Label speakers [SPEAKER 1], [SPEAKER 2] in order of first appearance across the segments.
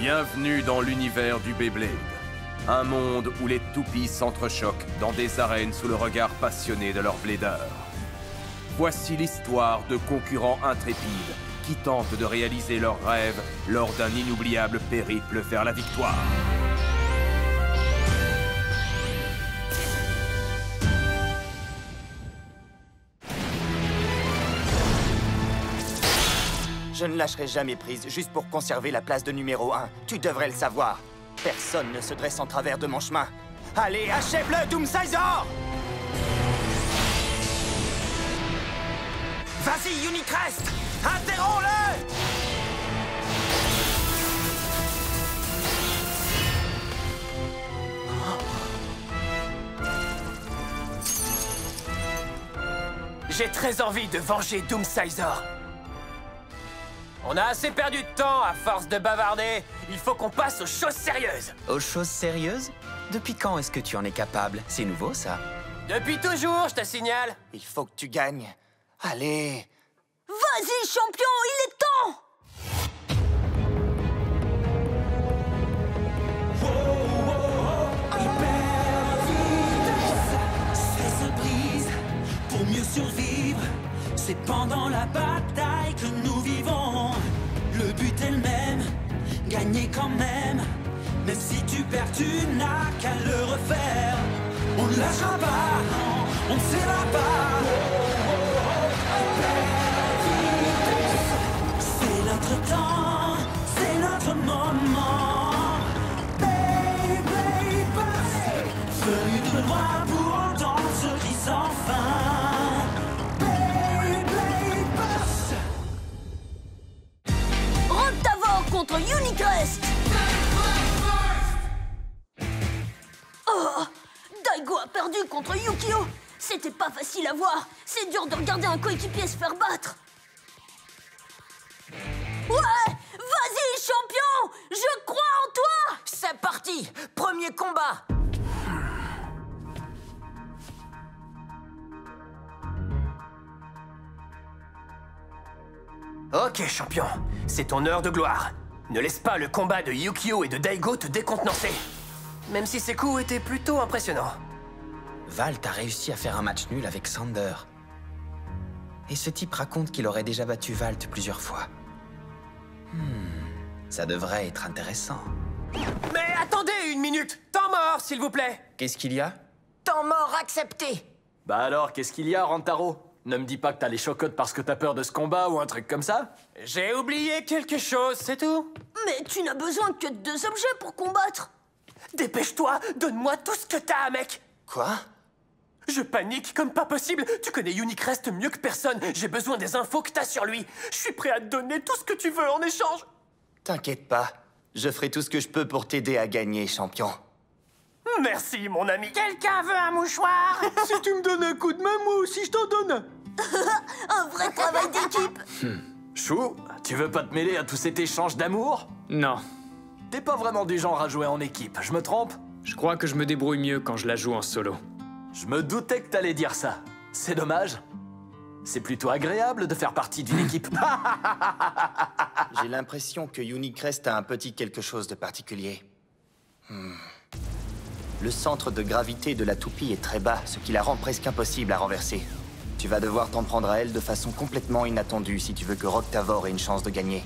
[SPEAKER 1] Bienvenue dans l'univers du Beyblade. Un monde où les toupies s'entrechoquent dans des arènes sous le regard passionné de leurs bladeurs. Voici l'histoire de concurrents intrépides qui tentent de réaliser leurs rêves lors d'un inoubliable périple vers la victoire.
[SPEAKER 2] Je ne lâcherai jamais prise, juste pour conserver la place de numéro 1. Tu devrais le savoir. Personne ne se dresse en travers de mon chemin. Allez, achève-le, Doomsizer! Vas-y, Unicrest! Interromps-le!
[SPEAKER 3] J'ai très envie de venger Doomsizer. On a assez perdu de temps à force de bavarder. Il faut qu'on passe aux choses sérieuses.
[SPEAKER 4] Aux choses sérieuses? Depuis quand est-ce que tu en es capable? C'est nouveau, ça.
[SPEAKER 3] Depuis toujours, je te signale.
[SPEAKER 2] Il faut que tu gagnes. Allez!
[SPEAKER 5] Vas-y, champion, il est temps!
[SPEAKER 6] Se brise pour mieux survivre. C'est pendant la bataille que nous vivons. Le but est le même, gagner quand même. Même si tu perds, tu n'as qu'à le refaire. On ne lâchera pas, non, on ne s'évade pas. C'est notre temps, c'est notre moment. Beyblade Burst, venu de loin pour entendre ce cri sans fin. Beyblade Burst.
[SPEAKER 5] Roktavor contre Unicrest! Oh! Daigo a perdu contre Yukio! C'était pas facile à voir! C'est dur de regarder un coéquipier se faire battre! Ouais! Vas-y, champion! Je crois en toi!
[SPEAKER 2] C'est parti! Premier combat!
[SPEAKER 3] Ok, champion. C'est ton heure de gloire. Ne laisse pas le combat de Yukio et de Daigo te décontenancer. Même si ses coups étaient plutôt impressionnants.
[SPEAKER 4] Valt a réussi à faire un match nul avec Sander. Et ce type raconte qu'il aurait déjà battu Valt plusieurs fois. Ça devrait être intéressant.
[SPEAKER 3] Mais attendez une minute! Temps mort, s'il vous plaît!
[SPEAKER 4] Qu'est-ce qu'il y a?
[SPEAKER 2] Temps mort accepté!
[SPEAKER 7] Bah alors, qu'est-ce qu'il y a, Rantaro? Ne me dis pas que t'as les chocottes parce que t'as peur de ce combat ou un truc comme ça?
[SPEAKER 3] J'ai oublié quelque chose, c'est tout.
[SPEAKER 5] Mais tu n'as besoin que de 2 objets pour combattre!
[SPEAKER 3] Dépêche-toi, donne-moi tout ce que t'as, mec!
[SPEAKER 2] Quoi?
[SPEAKER 3] Je panique comme pas possible. Tu connais Unicrest mieux que personne. J'ai besoin des infos que t'as sur lui. Je suis prêt à te donner tout ce que tu veux en échange.
[SPEAKER 2] T'inquiète pas, je ferai tout ce que je peux pour t'aider à gagner, champion.
[SPEAKER 3] Merci, mon ami. Quelqu'un veut un mouchoir?
[SPEAKER 6] Si tu me donnes un coup de main, moi aussi je t'en donne.
[SPEAKER 5] Un vrai travail d'équipe!
[SPEAKER 7] Chou, tu veux pas te mêler à tout cet échange d'amour?
[SPEAKER 8] Non,
[SPEAKER 7] T'es pas vraiment du genre à jouer en équipe, je me trompe?
[SPEAKER 8] je crois que je me débrouille mieux quand je la joue en solo.
[SPEAKER 7] Je me doutais que t'allais dire ça. C'est dommage. C'est plutôt agréable de faire partie d'une équipe.
[SPEAKER 2] J'ai l'impression que Unicrest a un petit quelque chose de particulier. Le centre de gravité de la toupie est très bas, ce qui la rend presque impossible à renverser. Tu vas devoir t'en prendre à elle de façon complètement inattendue si tu veux que Roktavor ait une chance de gagner.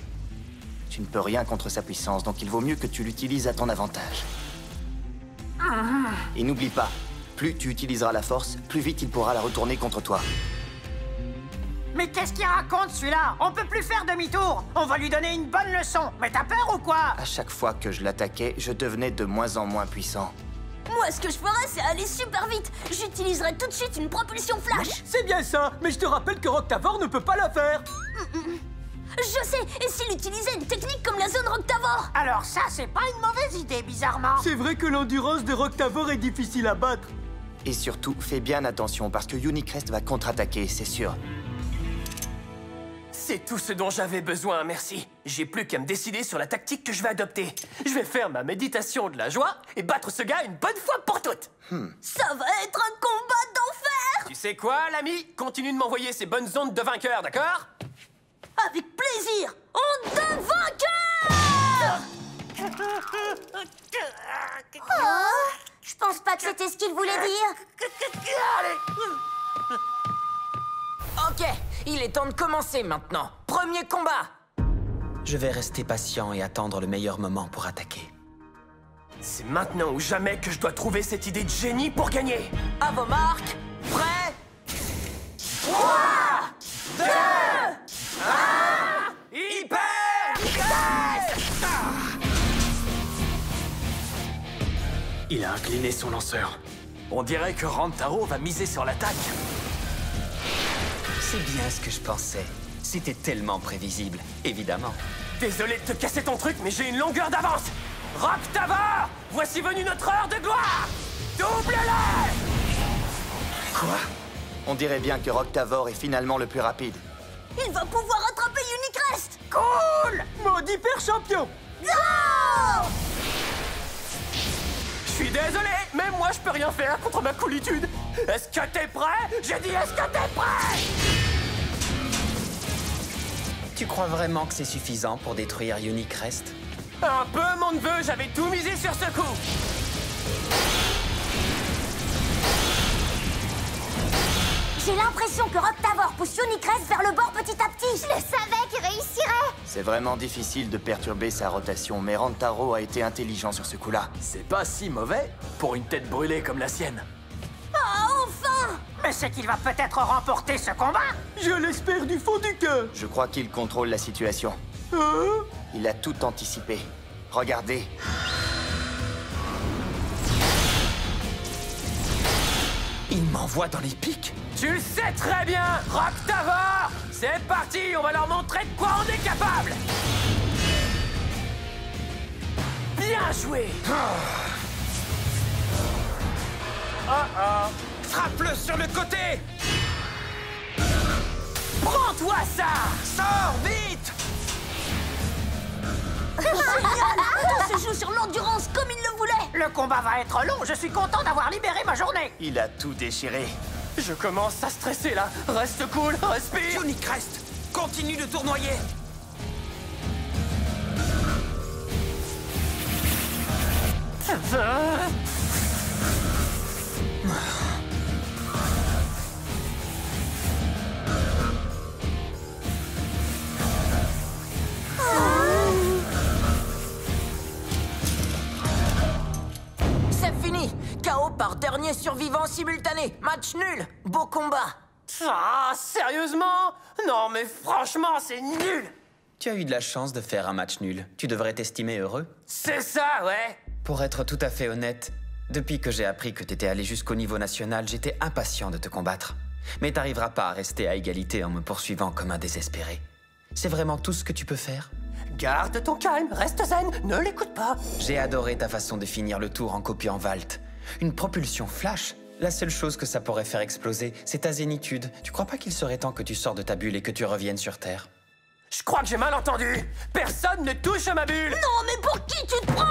[SPEAKER 2] Tu ne peux rien contre sa puissance, donc il vaut mieux que tu l'utilises à ton avantage. Et n'oublie pas, plus tu utiliseras la force, plus vite il pourra la retourner contre toi.
[SPEAKER 9] Mais qu'est-ce qu'il raconte, celui-là? On peut plus faire demi-tour. On va lui donner une bonne leçon. Mais t'as peur ou quoi?
[SPEAKER 2] À chaque fois que je l'attaquais, je devenais de moins en moins puissant.
[SPEAKER 5] Moi, ce que je ferais, c'est aller super vite! J'utiliserai tout de suite une propulsion flash!
[SPEAKER 6] C'est bien ça, mais je te rappelle que Roktavor ne peut pas la faire.
[SPEAKER 5] Je sais! Et s'il utilisait une technique comme la zone Roktavor?
[SPEAKER 9] Alors ça, c'est pas une mauvaise idée, bizarrement.
[SPEAKER 6] C'est vrai que l'endurance de Roktavor est difficile à battre.
[SPEAKER 2] Et surtout, fais bien attention parce que Unicrest va contre-attaquer, c'est sûr.
[SPEAKER 3] C'est tout ce dont j'avais besoin, merci. J'ai plus qu'à me décider sur la tactique que je vais adopter. Je vais faire ma méditation de la joie et battre ce gars une bonne fois pour toutes.
[SPEAKER 5] Ça va être un combat d'enfer!
[SPEAKER 3] Tu sais quoi, l'ami? Continue de m'envoyer ces bonnes ondes de vainqueur, d'accord?
[SPEAKER 5] Avec plaisir! Onde de vainqueur! Oh, je pense pas que c'était ce qu'il voulait dire.
[SPEAKER 4] Ok, il est temps de commencer maintenant. Premier combat. Je vais rester patient et attendre le meilleur moment pour attaquer.
[SPEAKER 3] C'est maintenant ou jamais que je dois trouver cette idée de génie pour gagner.
[SPEAKER 4] À vos marques, prêts?
[SPEAKER 3] 3, 2, 1, hyper vitesse!
[SPEAKER 8] Il a incliné son lanceur.
[SPEAKER 7] On dirait que Rantaro va miser sur l'attaque.
[SPEAKER 4] C'est bien ce que je pensais. C'était tellement prévisible, évidemment.
[SPEAKER 3] Désolé de te casser ton truc, mais j'ai une longueur d'avance. Rock Tavor, voici venu notre heure de gloire. Double-le!
[SPEAKER 2] Quoi? On dirait bien que Rock Tavor est finalement le plus rapide.
[SPEAKER 5] Il va pouvoir attraper Unicrest.
[SPEAKER 3] Cool! Maudit hyper champion!
[SPEAKER 5] Go!
[SPEAKER 3] Je suis désolé, même moi je peux rien faire contre ma coolitude. Est-ce que t'es prêt? J'ai dit est-ce que t'es prêt?
[SPEAKER 4] Tu crois vraiment que c'est suffisant pour détruire Unicrest?
[SPEAKER 3] Un peu, mon neveu, j'avais tout misé sur ce coup.
[SPEAKER 5] J'ai l'impression que Rock Tavor pousse Unicrest vers le bord petit à petit. Je le savais qu'il réussirait.
[SPEAKER 2] C'est vraiment difficile de perturber sa rotation, mais Rantaro a été intelligent sur ce coup-là.
[SPEAKER 7] C'est pas si mauvais pour une tête brûlée comme la sienne.
[SPEAKER 5] Ah, enfin!
[SPEAKER 9] Mais c'est qu'il va peut-être remporter ce combat.
[SPEAKER 3] Je l'espère du fond du cœur.
[SPEAKER 2] Je crois qu'il contrôle la situation. Il a tout anticipé. Regardez.
[SPEAKER 4] Il m'envoie dans les pics.
[SPEAKER 3] Tu le sais très bien, Rock Tavor. C'est parti, on va leur montrer de quoi on est capable. Bien joué.
[SPEAKER 4] Frappe-le sur le côté.
[SPEAKER 3] Prends-toi ça.
[SPEAKER 4] Sors vite.
[SPEAKER 5] Tout se joue sur l'endurance comme il le voulait.
[SPEAKER 9] Le combat va être long. Je suis content d'avoir libéré ma journée.
[SPEAKER 2] Il a tout déchiré.
[SPEAKER 3] Je commence à stresser là. Reste cool, respire.
[SPEAKER 4] Unicrest, continue de tournoyer. C'est fini. KO par dernier survivant simultané. Match nul. Beau combat.
[SPEAKER 3] Ah, sérieusement? Non, mais franchement, c'est nul.
[SPEAKER 4] Tu as eu de la chance de faire un match nul. Tu devrais t'estimer heureux.
[SPEAKER 3] C'est ça, ouais.
[SPEAKER 4] Pour être tout à fait honnête, depuis que j'ai appris que t'étais allé jusqu'au niveau national, j'étais impatient de te combattre. Mais t'arriveras pas à rester à égalité en me poursuivant comme un désespéré. C'est vraiment tout ce que tu peux faire?
[SPEAKER 3] Garde ton calme, reste zen, ne l'écoute pas.
[SPEAKER 4] J'ai adoré ta façon de finir le tour en copiant Valt. Une propulsion flash. La seule chose que ça pourrait faire exploser, c'est ta zénitude. Tu crois pas qu'il serait temps que tu sors de ta bulle et que tu reviennes sur Terre?
[SPEAKER 3] Je crois que j'ai mal entendu. Personne ne touche à ma bulle.
[SPEAKER 5] Non, mais pour qui tu te prends?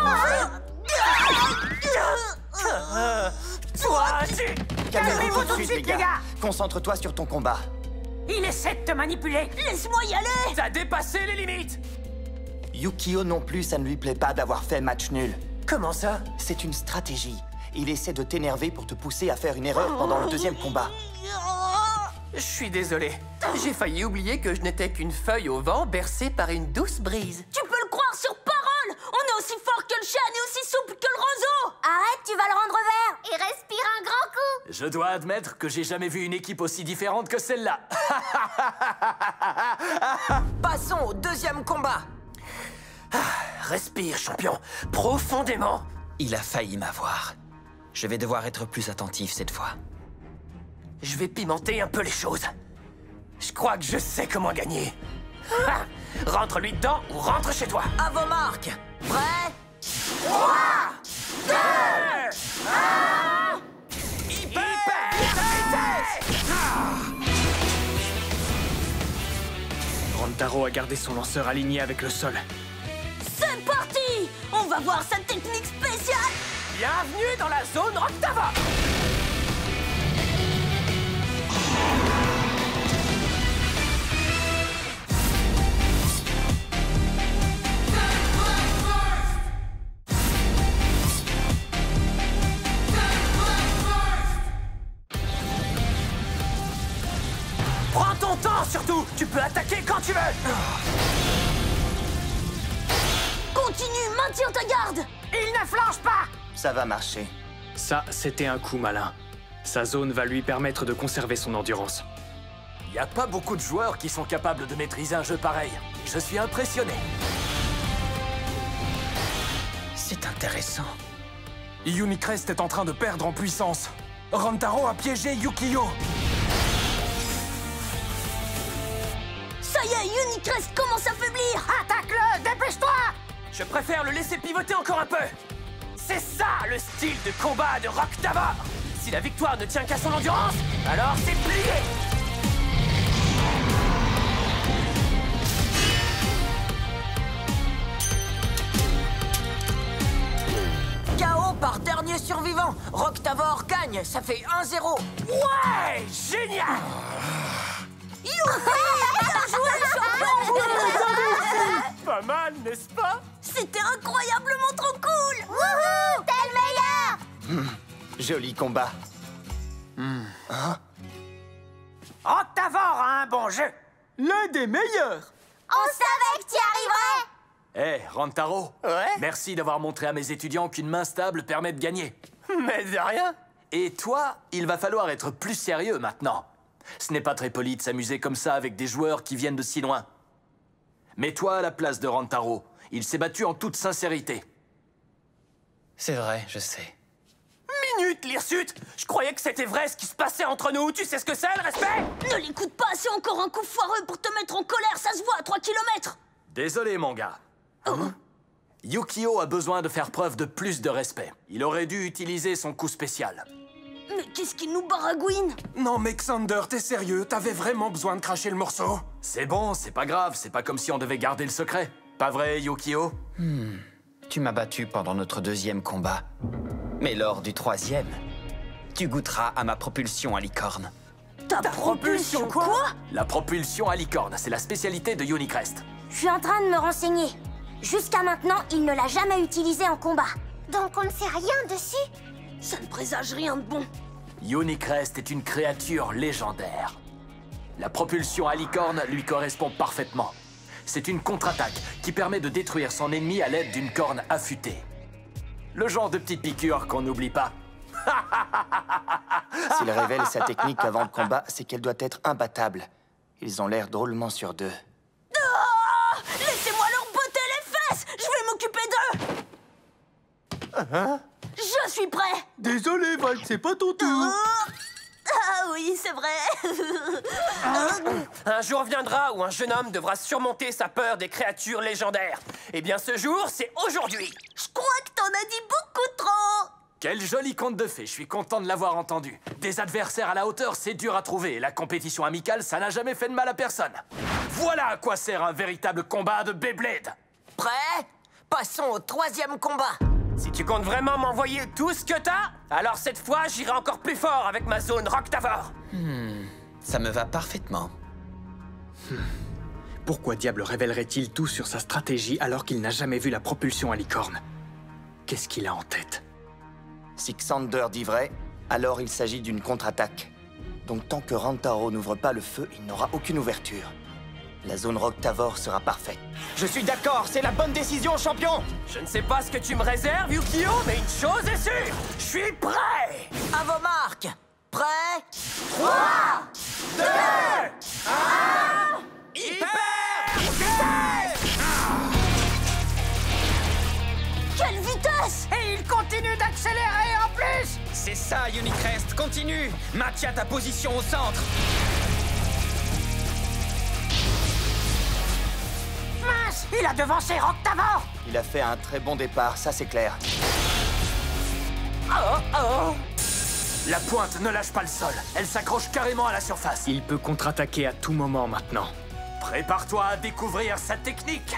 [SPEAKER 3] Toi, tu...
[SPEAKER 2] Calmez-vous tout de suite, les gars. Concentre-toi sur ton combat.
[SPEAKER 9] Il essaie de te manipuler.
[SPEAKER 5] Laisse-moi y aller.
[SPEAKER 3] T'as dépassé les limites.
[SPEAKER 2] Yukio non plus, ça ne lui plaît pas d'avoir fait match nul.
[SPEAKER 3] Comment ça?
[SPEAKER 2] C'est une stratégie. Il essaie de t'énerver pour te pousser à faire une erreur pendant le deuxième combat.
[SPEAKER 3] Je suis désolé. J'ai failli oublier que je n'étais qu'une feuille au vent bercée par une douce brise.
[SPEAKER 5] Tu peux le croire sur parole. On est aussi fort que le chêne et aussi souple que le roseau. Arrête, tu vas le rendre vert. Et respire un grand coup.
[SPEAKER 7] Je dois admettre que j'ai jamais vu une équipe aussi différente que celle-là.
[SPEAKER 4] Passons au deuxième combat.
[SPEAKER 3] Respire, champion, profondément.
[SPEAKER 4] Il a failli m'avoir. Je vais devoir être plus attentif cette fois.
[SPEAKER 3] Je vais pimenter un peu les choses. Je crois que je sais comment gagner. Ha! Rentre-lui dedans ou rentre chez toi.
[SPEAKER 4] À vos marques. Prêt?
[SPEAKER 3] 3, 2, 1... Hyper vitesse!
[SPEAKER 8] Rantaro a gardé son lanceur aligné avec le sol.
[SPEAKER 5] C'est parti. On va voir sa technique spéciale.
[SPEAKER 3] Bienvenue dans la zone Rock Tavor. Prends ton temps, surtout. Tu peux attaquer quand tu veux.
[SPEAKER 5] Continue, maintiens ta garde.
[SPEAKER 9] Il ne flanche pas.
[SPEAKER 2] Ça va marcher.
[SPEAKER 8] Ça, c'était un coup malin. Sa zone va lui permettre de conserver son endurance.
[SPEAKER 7] Y a pas beaucoup de joueurs qui sont capables de maîtriser un jeu pareil. Je suis impressionné.
[SPEAKER 4] C'est intéressant.
[SPEAKER 1] Unicrest est en train de perdre en puissance. Rantaro a piégé Yukio.
[SPEAKER 5] Ça y est, Unicrest commence à faiblir.
[SPEAKER 9] Attaque-le, dépêche-toi.
[SPEAKER 3] Je préfère le laisser pivoter encore un peu. C'est ça, le style de combat de Rock Tavor. Si la victoire ne tient qu'à son endurance, alors c'est plié.
[SPEAKER 10] KO par dernier survivant. Rock Tavor gagne, ça fait 1-0.
[SPEAKER 3] Ouais, génial.
[SPEAKER 5] Bien joué, champion.
[SPEAKER 3] Pas mal, n'est-ce pas?
[SPEAKER 5] C'était incroyablement trop cool.
[SPEAKER 11] Wouhou, t'es le meilleur.
[SPEAKER 2] Joli combat.
[SPEAKER 9] Rock Tavor a un bon jeu.
[SPEAKER 7] L'un des meilleurs.
[SPEAKER 11] On savait que tu arriverais.
[SPEAKER 7] Eh, Rantaro.
[SPEAKER 3] Ouais?
[SPEAKER 7] Merci d'avoir montré à mes étudiants qu'une main stable permet de gagner.
[SPEAKER 3] Mais de rien.
[SPEAKER 7] Et toi, il va falloir être plus sérieux maintenant. Ce n'est pas très poli de s'amuser comme ça avec des joueurs qui viennent de si loin. Mets-toi à la place de Rantaro. Il s'est battu en toute sincérité.
[SPEAKER 4] C'est vrai, je sais.
[SPEAKER 3] Minute, Lirsut. Je croyais que c'était vrai ce qui se passait entre nous. Tu sais ce que c'est, le respect?
[SPEAKER 5] Ne l'écoute pas, c'est encore un coup foireux pour te mettre en colère, ça se voit à 3 km.
[SPEAKER 7] Désolé, mon gars. Yukio a besoin de faire preuve de plus de respect. Il aurait dû utiliser son coup spécial.
[SPEAKER 5] Mais qu'est-ce qui nous baragouine?
[SPEAKER 1] Non mais Xander, t'es sérieux? T'avais vraiment besoin de cracher le morceau?
[SPEAKER 7] C'est bon, c'est pas grave. C'est pas comme si on devait garder le secret. Pas vrai, Yukio?
[SPEAKER 4] Tu m'as battu pendant notre 2e combat. Mais lors du 3e, tu goûteras à ma propulsion à licorne.
[SPEAKER 5] Ta propulsion quoi?
[SPEAKER 7] La propulsion à licorne, c'est la spécialité de Unicrest.
[SPEAKER 11] Je suis en train de me renseigner. Jusqu'à maintenant, il ne l'a jamais utilisé en combat. Donc on ne sait rien dessus?
[SPEAKER 5] Ça ne présage rien de bon.
[SPEAKER 7] Unicrest est une créature légendaire. La propulsion à licorne lui correspond parfaitement. C'est une contre-attaque qui permet de détruire son ennemi à l'aide d'une corne affûtée. Le genre de petite piqûre qu'on n'oublie pas.
[SPEAKER 2] S'il révèle sa technique avant le combat, c'est qu'elle doit être imbattable. Ils ont l'air drôlement sûrs d'eux.
[SPEAKER 5] Ah, laissez-moi leur botter les fesses. Je vais m'occuper d'eux. Je suis prêt.
[SPEAKER 7] Désolé, Val, c'est pas ton tour.
[SPEAKER 5] Ah oui, c'est vrai.
[SPEAKER 3] Un jour viendra où un jeune homme devra surmonter sa peur des créatures légendaires. Eh bien, ce jour, c'est aujourd'hui.
[SPEAKER 5] Je crois que t'en as dit beaucoup trop.
[SPEAKER 7] Quel joli conte de fées, je suis content de l'avoir entendu. Des adversaires à la hauteur, c'est dur à trouver. Et la compétition amicale, ça n'a jamais fait de mal à personne. Voilà à quoi sert un véritable combat de Beyblade.
[SPEAKER 10] Prêt? Passons au 3e combat.
[SPEAKER 3] Si tu comptes vraiment m'envoyer tout ce que t'as, alors cette fois, j'irai encore plus fort avec ma zone Rock Tavor.
[SPEAKER 4] Ça me va parfaitement.
[SPEAKER 8] Pourquoi diable révélerait-il tout sur sa stratégie alors qu'il n'a jamais vu la propulsion à licorne? Qu'est-ce qu'il a en tête?
[SPEAKER 2] Si Xander dit vrai, alors il s'agit d'une contre-attaque. Donc tant que Rantaro n'ouvre pas le feu, il n'aura aucune ouverture. La zone Rock Tavor sera parfaite.
[SPEAKER 3] Je suis d'accord, c'est la bonne décision, champion. Je ne sais pas ce que tu me réserves, Yukio, mais une chose est sûre, je suis prêt.
[SPEAKER 10] À vos marques. Prêt?
[SPEAKER 3] 3, 2, 1... Hyper vitesse!
[SPEAKER 5] Quelle vitesse!
[SPEAKER 9] Et il continue d'accélérer en plus.
[SPEAKER 4] C'est ça, Unicrest, continue! Maintiens ta position au centre!
[SPEAKER 9] Mince, il a devancé Rock Tavor.
[SPEAKER 2] Il a fait un très bon départ, ça c'est clair.
[SPEAKER 7] La pointe ne lâche pas le sol. Elle s'accroche carrément à la surface.
[SPEAKER 8] Il peut contre-attaquer à tout moment maintenant.
[SPEAKER 7] Prépare-toi à découvrir sa technique.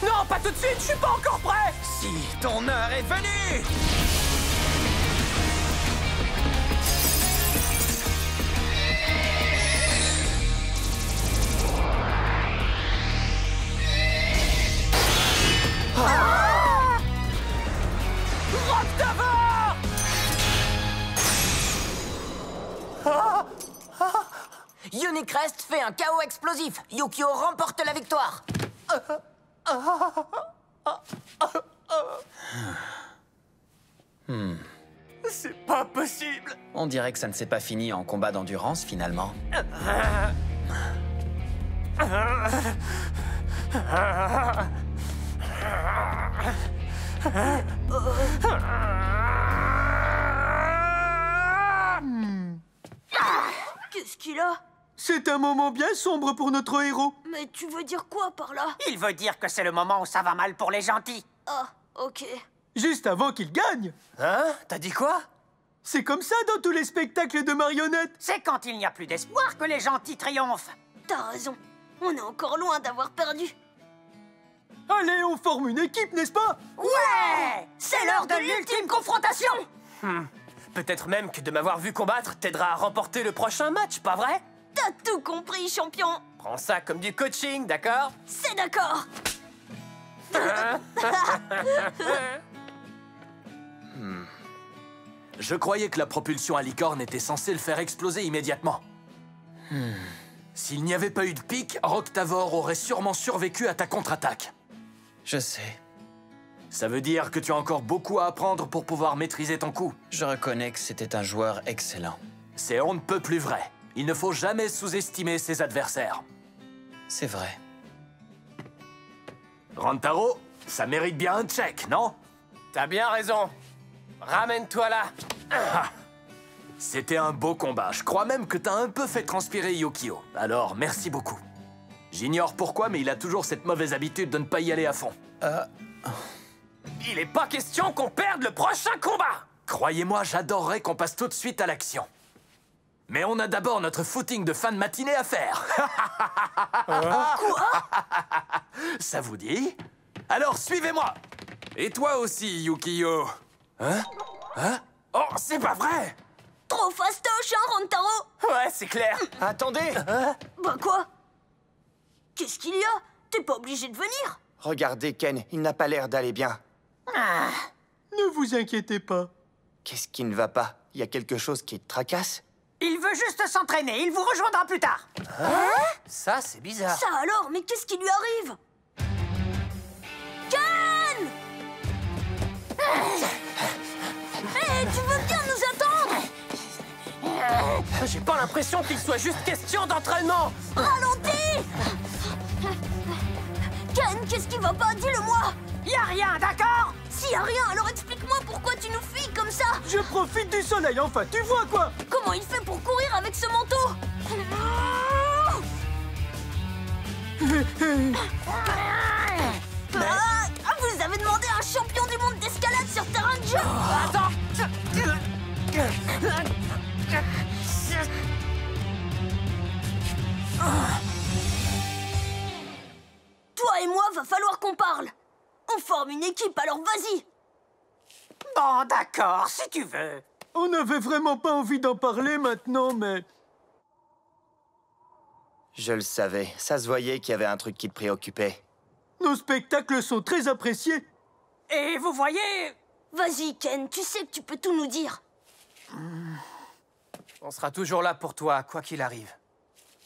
[SPEAKER 3] Non, pas tout de suite, je suis pas encore prêt.
[SPEAKER 4] Si ton heure est venue!
[SPEAKER 3] Rock Tavor!
[SPEAKER 10] Unicrest fait un chaos explosif. Yukio remporte la victoire.
[SPEAKER 3] C'est pas possible.
[SPEAKER 4] On dirait que ça ne s'est pas fini en combat d'endurance, finalement.
[SPEAKER 5] Qu'est-ce qu'il a?
[SPEAKER 8] C'est un moment bien sombre pour notre héros.
[SPEAKER 5] Mais tu veux dire quoi par là?
[SPEAKER 9] Il veut dire que c'est le moment où ça va mal pour les gentils.
[SPEAKER 5] Ah, ok.
[SPEAKER 8] Juste avant qu'il gagne.
[SPEAKER 3] Hein? T'as dit quoi?
[SPEAKER 8] C'est comme ça dans tous les spectacles de marionnettes.
[SPEAKER 9] C'est quand il n'y a plus d'espoir que les gentils triomphent.
[SPEAKER 5] T'as raison. On est encore loin d'avoir perdu.
[SPEAKER 8] Allez, on forme une équipe, n'est-ce pas?
[SPEAKER 9] Ouais! C'est l'heure de l'ultime confrontation.
[SPEAKER 3] Peut-être même que de m'avoir vu combattre t'aidera à remporter le prochain match, pas vrai?
[SPEAKER 5] T'as tout compris, champion.
[SPEAKER 3] Prends ça comme du coaching, d'accord?
[SPEAKER 5] C'est d'accord.
[SPEAKER 7] Je croyais que la propulsion à licorne était censée le faire exploser immédiatement. S'il n'y avait pas eu de pic, Roctavor aurait sûrement survécu à ta contre-attaque.
[SPEAKER 4] Je sais.
[SPEAKER 7] Ça veut dire que tu as encore beaucoup à apprendre pour pouvoir maîtriser ton coup.
[SPEAKER 4] Je reconnais que c'était un joueur excellent.
[SPEAKER 7] C'est on ne peut plus vrai. Il ne faut jamais sous-estimer ses adversaires.
[SPEAKER 4] C'est vrai.
[SPEAKER 7] Rantaro, ça mérite bien un check, non?
[SPEAKER 3] T'as bien raison. Ramène-toi là.
[SPEAKER 7] C'était un beau combat. Je crois même que t'as un peu fait transpirer Yukio. Alors, merci beaucoup. J'ignore pourquoi, mais il a toujours cette mauvaise habitude de ne pas y aller à fond.
[SPEAKER 3] Il est pas question qu'on perde le prochain combat.
[SPEAKER 7] Croyez-moi, j'adorerais qu'on passe tout de suite à l'action. Mais on a d'abord notre footing de fin de matinée à faire.
[SPEAKER 5] Quoi?
[SPEAKER 7] Ça vous dit? Alors, suivez-moi.
[SPEAKER 1] Et toi aussi, Yukio.
[SPEAKER 7] Hein?
[SPEAKER 3] Oh, c'est pas vrai.
[SPEAKER 5] Trop fastoche, hein, Rantaro?
[SPEAKER 3] Ouais, c'est clair.
[SPEAKER 2] Attendez!
[SPEAKER 5] Bah quoi? Qu'est-ce qu'il y a? T'es pas obligé de venir.
[SPEAKER 2] Regardez, Ken, il n'a pas l'air d'aller bien.
[SPEAKER 8] Ne vous inquiétez pas.
[SPEAKER 2] Qu'est-ce qui ne va pas? Il y a quelque chose qui te tracasse?
[SPEAKER 9] Il veut juste s'entraîner. Il vous rejoindra plus tard.
[SPEAKER 3] Ça, c'est bizarre.
[SPEAKER 5] Ça alors, mais qu'est-ce qui lui arrive? Ken! Hé, tu veux bien nous attendre?
[SPEAKER 3] J'ai pas l'impression qu'il soit juste question d'entraînement.
[SPEAKER 5] Ralentis! Ken, qu'est-ce qui va pas? Dis-le-moi!
[SPEAKER 9] Y a rien, d'accord?
[SPEAKER 5] S'il y a rien, alors explique-moi pourquoi tu nous fuis comme ça!
[SPEAKER 8] Je profite du soleil, enfin, tu vois quoi?
[SPEAKER 5] Comment il fait pour courir avec ce manteau? Vous avez demandé à un champion du monde d'escalade sur terrain de jeu!
[SPEAKER 3] Attends.
[SPEAKER 5] Toi et moi, va falloir qu'on parle! On forme une équipe, alors vas-y!
[SPEAKER 9] Bon, d'accord, si tu veux.
[SPEAKER 8] On n'avait vraiment pas envie d'en parler maintenant, mais...
[SPEAKER 2] Je le savais. Ça se voyait qu'il y avait un truc qui te préoccupait.
[SPEAKER 8] Nos spectacles sont très appréciés.
[SPEAKER 9] Et vous voyez...
[SPEAKER 5] Vas-y, Ken, tu sais que tu peux tout nous dire.
[SPEAKER 3] On sera toujours là pour toi, quoi qu'il arrive.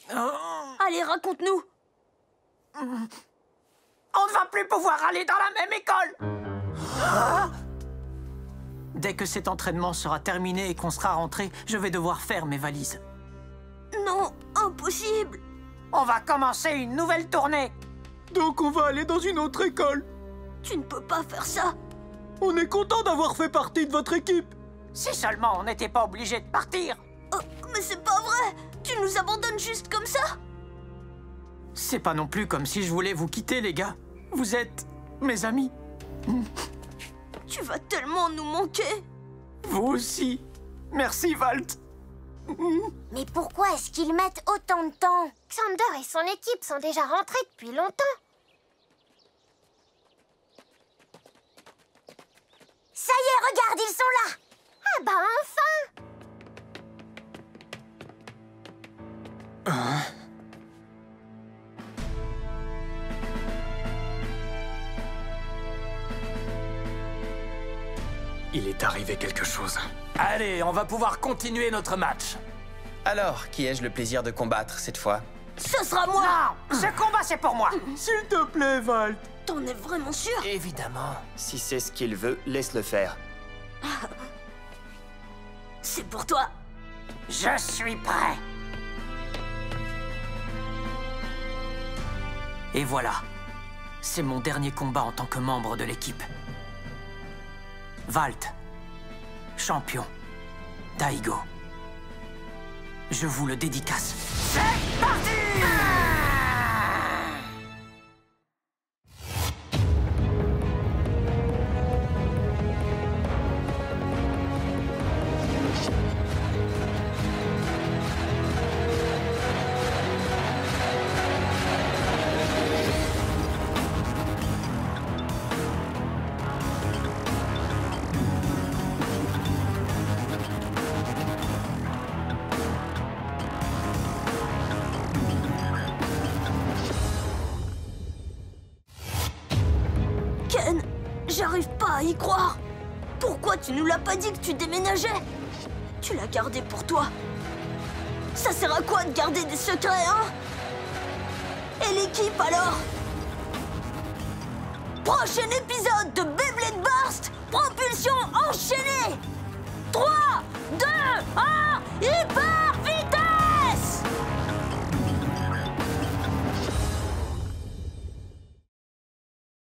[SPEAKER 5] Allez, raconte-nous!
[SPEAKER 9] On ne va plus pouvoir aller dans la même école. Dès que cet entraînement sera terminé et qu'on sera rentré, je vais devoir faire mes valises.
[SPEAKER 5] Non, impossible!
[SPEAKER 9] On va commencer une nouvelle tournée.
[SPEAKER 8] Donc on va aller dans une autre école.
[SPEAKER 5] Tu ne peux pas faire ça!
[SPEAKER 8] On est content d'avoir fait partie de votre équipe.
[SPEAKER 9] Si seulement on n'était pas obligé de partir.
[SPEAKER 5] Oh, mais c'est pas vrai! Tu nous abandonnes juste comme ça?
[SPEAKER 9] C'est pas non plus comme si je voulais vous quitter, les gars. Vous êtes mes amis.
[SPEAKER 5] Tu vas tellement nous manquer!
[SPEAKER 9] Vous aussi. Merci, Walt.
[SPEAKER 11] Mais pourquoi est-ce qu'ils mettent autant de temps? Xander et son équipe sont déjà rentrés depuis longtemps. Ça y est, regarde, ils sont là! Ah bah enfin!
[SPEAKER 8] Il est arrivé quelque chose.
[SPEAKER 7] Allez, on va pouvoir continuer notre match.
[SPEAKER 4] Alors, qui ai-je le plaisir de combattre cette fois?
[SPEAKER 5] Ce sera moi!
[SPEAKER 9] Non, ce combat, c'est pour moi.
[SPEAKER 8] S'il te plaît, Valt.
[SPEAKER 5] T'en es vraiment sûr?
[SPEAKER 3] Évidemment.
[SPEAKER 2] Si c'est ce qu'il veut, laisse-le faire.
[SPEAKER 5] C'est pour toi.
[SPEAKER 9] Je suis prêt. Et voilà. C'est mon dernier combat en tant que membre de l'équipe. Valt, champion, Daigo. Je vous le dédicace. C'est parti!
[SPEAKER 5] Ken, j'arrive pas à y croire. Pourquoi tu nous l'as pas dit que tu déménageais? Tu l'as gardé pour toi. Ça sert à quoi de garder des secrets, hein? Et l'équipe alors? Prochain épisode de Beyblade Burst, propulsion enchaînée. 3,